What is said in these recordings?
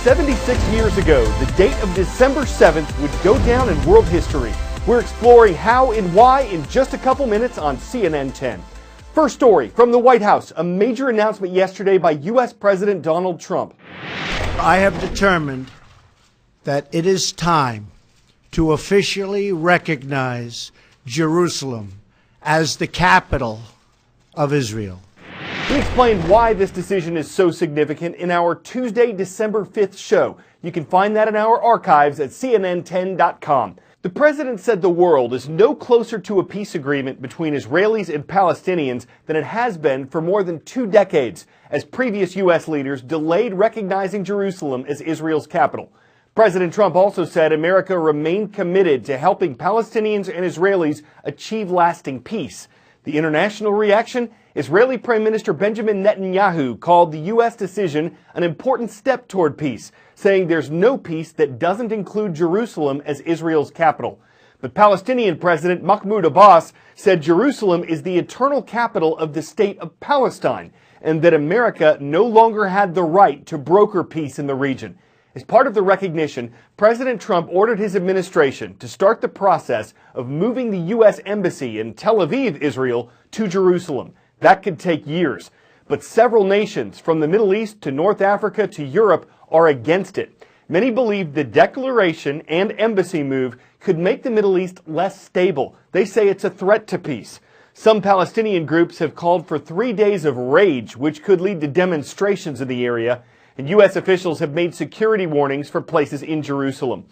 76 years ago, the date of December 7th would go down in world history. We're exploring how and why in just a couple minutes on CNN 10. First story from the White House, a major announcement yesterday by U.S. President Donald Trump. I have determined that it is time to officially recognize Jerusalem as the capital of Israel. We explained why this decision is so significant in our Tuesday, December 5th show. You can find that in our archives at CNN10.com. The president said the world is no closer to a peace agreement between Israelis and Palestinians than it has been for more than 2 decades, as previous U.S. leaders delayed recognizing Jerusalem as Israel's capital. President Trump also said America remained committed to helping Palestinians and Israelis achieve lasting peace. The international reaction? Israeli Prime Minister Benjamin Netanyahu called the U.S. decision an important step toward peace, saying there's no peace that doesn't include Jerusalem as Israel's capital. But Palestinian President Mahmoud Abbas said Jerusalem is the eternal capital of the state of Palestine, and that America no longer had the right to broker peace in the region. As part of the recognition, President Trump ordered his administration to start the process of moving the U.S. Embassy in Tel Aviv, Israel, to Jerusalem. That could take years, but several nations from the Middle East to North Africa to Europe are against it. Many believe the declaration and embassy move could make the Middle East less stable. They say it's a threat to peace. Some Palestinian groups have called for 3 days of rage, which could lead to demonstrations in the area, and U.S. officials have made security warnings for places in Jerusalem.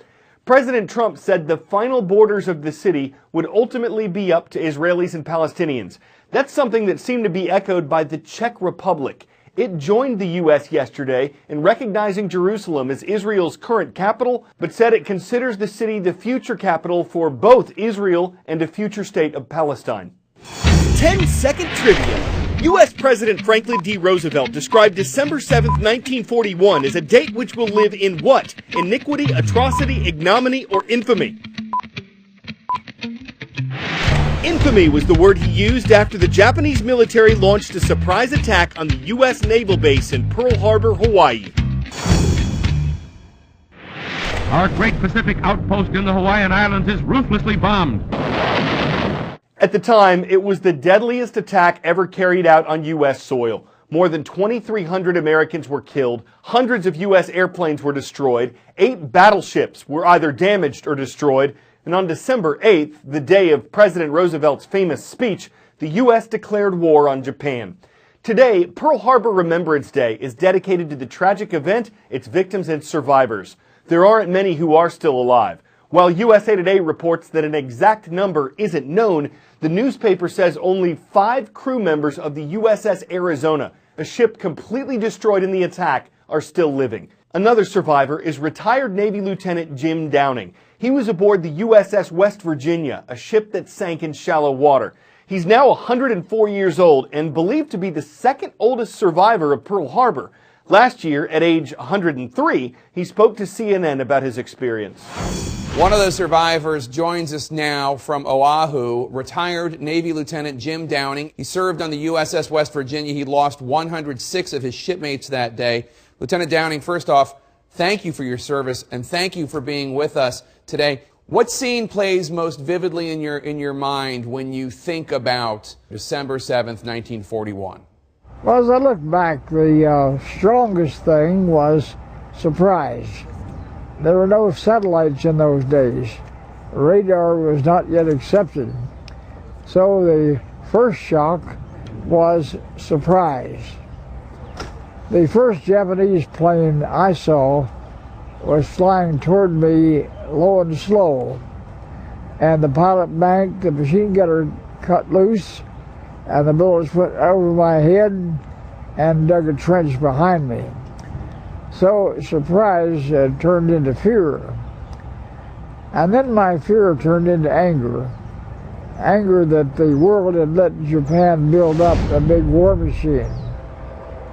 President Trump said the final borders of the city would ultimately be up to Israelis and Palestinians. That's something that seemed to be echoed by the Czech Republic. It joined the U.S. yesterday in recognizing Jerusalem as Israel's current capital, but said it considers the city the future capital for both Israel and a future state of Palestine. 10-second trivia. U.S. President Franklin D. Roosevelt described December 7, 1941 as a date which will live in what? Iniquity, atrocity, ignominy, or infamy? Infamy was the word he used after the Japanese military launched a surprise attack on the U.S. naval base in Pearl Harbor, Hawaii. Our great Pacific outpost in the Hawaiian Islands is ruthlessly bombed. At the time, it was the deadliest attack ever carried out on U.S. soil. More than 2,300 Americans were killed, hundreds of U.S. airplanes were destroyed, 8 battleships were either damaged or destroyed, and on December 8th, the day of President Roosevelt's famous speech, the U.S. declared war on Japan. Today, Pearl Harbor Remembrance Day is dedicated to the tragic event, its victims and survivors. There aren't many who are still alive. While USA Today reports that an exact number isn't known, the newspaper says only 5 crew members of the USS Arizona, a ship completely destroyed in the attack, are still living. Another survivor is retired Navy Lieutenant Jim Downing. He was aboard the USS West Virginia, a ship that sank in shallow water. He's now 104 years old and believed to be the second oldest survivor of Pearl Harbor. Last year, at age 103, he spoke to CNN about his experience. One of the survivors joins us now from Oahu, retired Navy Lieutenant Jim Downing. He served on the USS West Virginia. He lost 106 of his shipmates that day. Lieutenant Downing, first off, thank you for your service and thank you for being with us today. What scene plays most vividly in your mind when you think about December 7th, 1941? Well, as I look back, the strongest thing was surprise. There were no satellites in those days. Radar was not yet accepted. So the first shock was surprise. The first Japanese plane I saw was flying toward me low and slow. And the pilot banked, the machine gunner cut loose, and the bullets went over my head and dug a trench behind me. So surprise turned into fear. And then my fear turned into anger. Anger that the world had let Japan build up a big war machine.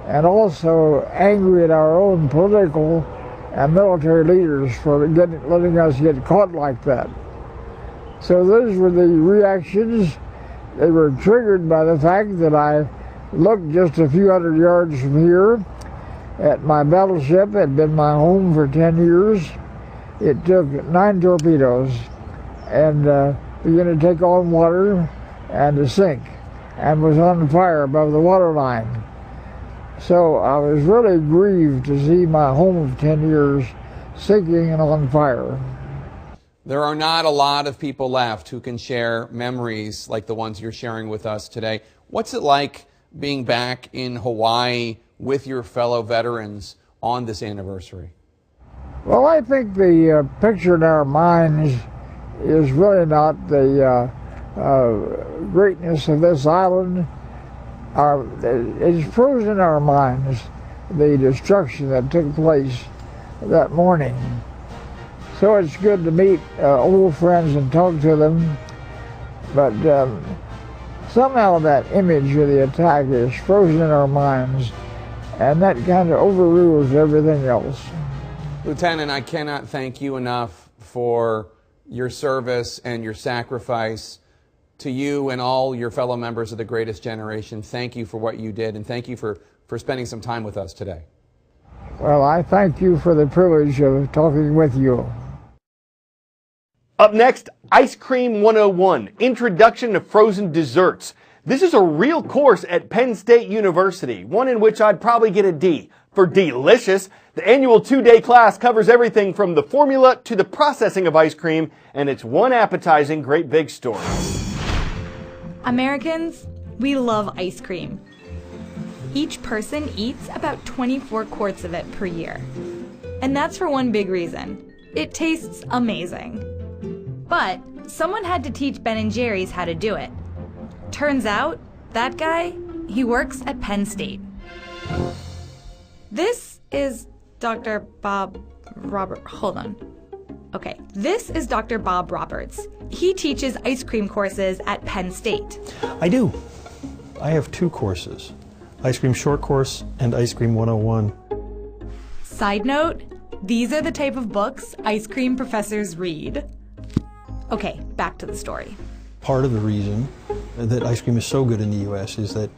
And also angry at our own political and military leaders for letting us get caught like that. So those were the reactions. They were triggered by the fact that I looked just a few hundred yards from here At my battleship had been my home for 10 years. It took 9 torpedoes and began to take on water and to sink, and was on fire above the waterline. So I was really grieved to see my home of 10 years sinking and on fire. There are not a lot of people left who can share memories like the ones you're sharing with us today. What's it like being back in Hawaii with your fellow veterans on this anniversary? Well, I think the picture in our minds is really not the greatness of this island. It's frozen in our minds, the destruction that took place that morning. So it's good to meet old friends and talk to them, but somehow that image of the attack is frozen in our minds, and that kind of overrules everything else. Lieutenant, I cannot thank you enough for your service and your sacrifice. To you and all your fellow members of the greatest generation, thank you for what you did, and thank you for spending some time with us today. Well, I thank you for the privilege of talking with you. Up next, Ice Cream 101, Introduction to Frozen Desserts. This is a real course at Penn State University, one in which I'd probably get a D for delicious. The annual 2-day class covers everything from the formula to the processing of ice cream, and it's one appetizing great big story. Americans, we love ice cream. Each person eats about 24 quarts of it per year. And that's for one big reason. It tastes amazing. But someone had to teach Ben & Jerry's how to do it. Turns out, that guy, he works at Penn State. This is Dr. Bob Robert. Hold on. Okay, this is Dr. Bob Roberts. He teaches ice cream courses at Penn State. I do. I have 2 courses, Ice Cream Short Course and Ice Cream 101. Side note, these are the type of books ice cream professors read. Okay, back to the story. Part of the reason that ice cream is so good in the U.S. is that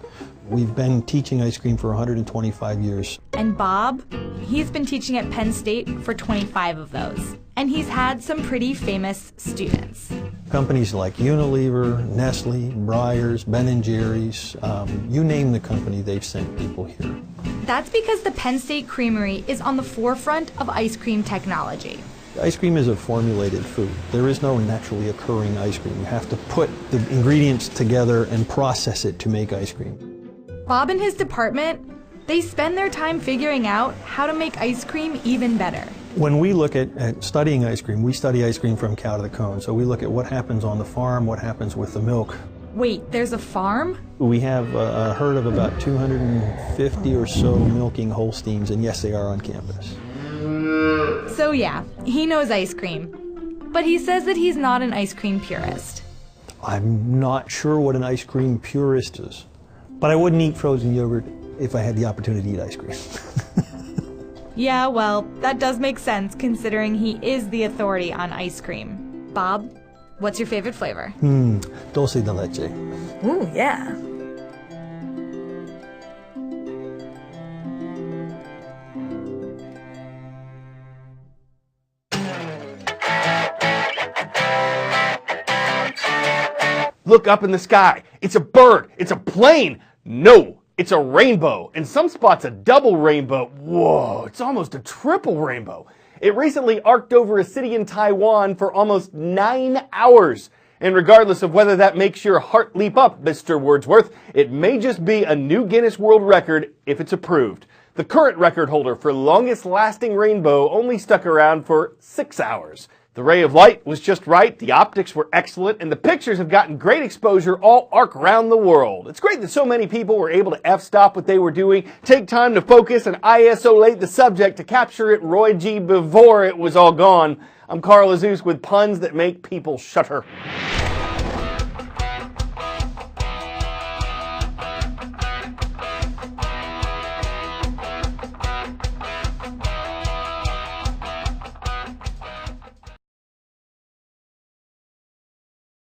we've been teaching ice cream for 125 years. And Bob, he's been teaching at Penn State for 25 of those. And he's had some pretty famous students. Companies like Unilever, Nestle, Breyers, Ben & Jerry's, you name the company, they've sent people here. That's because the Penn State Creamery is on the forefront of ice cream technology. Ice cream is a formulated food. There is no naturally occurring ice cream. You have to put the ingredients together and process it to make ice cream. Bob and his department, they spend their time figuring out how to make ice cream even better. When we look at studying ice cream, we study ice cream from cow to the cone. So we look at what happens on the farm, what happens with the milk. Wait, there's a farm? We have a herd of about 250 or so milking Holsteins, and yes, they are on campus. So yeah, he knows ice cream. But he says that he's not an ice cream purist. I'm not sure what an ice cream purist is, but I wouldn't eat frozen yogurt if I had the opportunity to eat ice cream. Yeah, well, that does make sense considering he is the authority on ice cream. Bob, what's your favorite flavor? Dulce de leche. Ooh, yeah. Look up in the sky. It's a bird. It's a plane. No. It's a rainbow, and some spots a double rainbow. Whoa, it's almost a triple rainbow. It recently arced over a city in Taiwan for almost 9 hours. And regardless of whether that makes your heart leap up, Mr. Wordsworth, it may just be a new Guinness World Record if it's approved. The current record holder for longest lasting rainbow only stuck around for 6 hours. The ray of light was just right, the optics were excellent, and the pictures have gotten great exposure all arc around the world. It's great that so many people were able to f-stop what they were doing, take time to focus, and ISO-late the subject to capture it Roy G before it was all gone. I'm Carl Azus with puns that make people shudder.